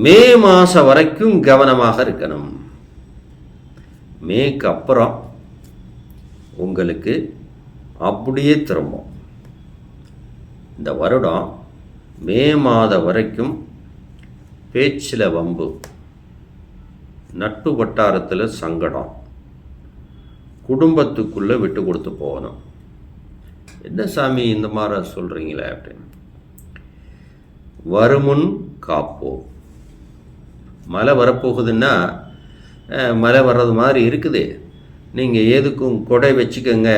மே மாதம் வரைக்கும் கவனமாக இருக்கணும். மேக்கு அப்புறம் உங்களுக்கு அப்படியே திரும்பும். இந்த வருடம் மே மாதம் வரைக்கும் பேச்சில் வம்பு, நட்பு வட்டாரத்தில் சங்கடம், குடும்பத்துக்குள்ளே விட்டு கொடுத்து போகணும். என்ன சாமி இந்த மாதிரி சொல்கிறீங்களே அப்படின்னு. வருமுன் காப்போம். மழை வரப்போகுதுன்னா மழை வர்றது மாதிரி இருக்குது, நீங்கள் எதுக்கும் கொடை வச்சுக்கோங்க,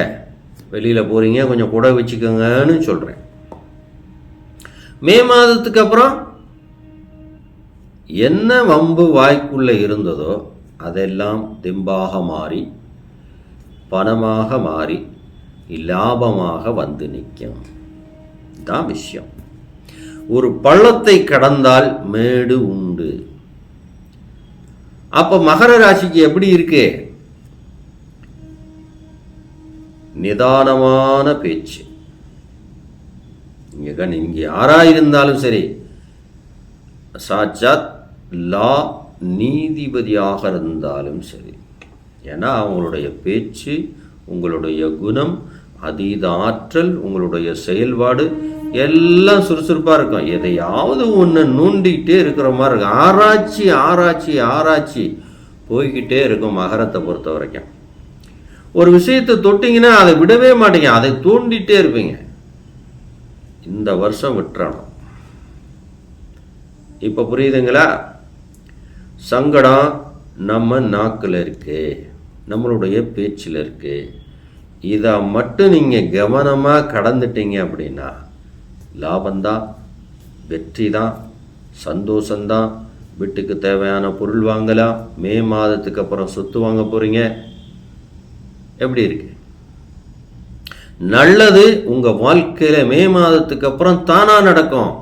வெளியில் போகிறீங்க கொஞ்சம் கொடை வச்சுக்கோங்கன்னு சொல்கிறேன். மே மாதத்துக்கு அப்புறம் என்ன வம்பு வாய்க்குள்ளே இருந்ததோ அதெல்லாம் தெம்பாக மாறி பணமாக மாறி லாபமாக வந்து நிற்கும். தான் விஷயம். ஒரு பள்ளத்தை கடந்தால் மேடு உண்டு. அப்போ மகர ராசிக்கு எப்படி இருக்கு? நிதானமான பேச்சு. நீங்க யாரா இருந்தாலும் சரி, சாட்சாத் லா நீதிபதியாக இருந்தாலும் சரி, ஏன்னா அவங்களுடைய பேச்சு, உங்களுடைய குணம், அதீத ஆற்றல், உங்களுடைய செயல்பாடு எல்லாம் சுறுசுறுப்பாக இருக்கும். எதையாவது ஒன்று நோண்டிக்கிட்டே இருக்கிற மாதிரி இருக்கும். ஆராய்ச்சி ஆராய்ச்சி ஆராய்ச்சி போய்கிட்டே இருக்கும். மகரத்தை பொறுத்த வரைக்கும் ஒரு விஷயத்தை தொட்டிங்கன்னா அதை விடவே மாட்டீங்க, அதை தூண்டிகிட்டே இருப்பீங்க. இந்த வருஷம் விட்டுறணும். இப்போ புரியுதுங்களா? சங்கடம் நம்ம நாக்கில் இருக்கு, நம்மளுடைய பேச்சில் இருக்கு. இதை மட்டும் நீங்கள் கவனமாக கடந்துட்டீங்க அப்படின்னா லாபம்தான், வெற்றி தான், சந்தோஷந்தான். வீட்டுக்கு தேவையான பொருள் வாங்கலாம். மே மாதத்துக்கு அப்புறம் சொத்து வாங்க போகிறீங்க. எப்படி இருக்கு? நல்லது உங்கள் வாழ்க்கையில் மே மாதத்துக்கு அப்புறம் தானாக நடக்கும்.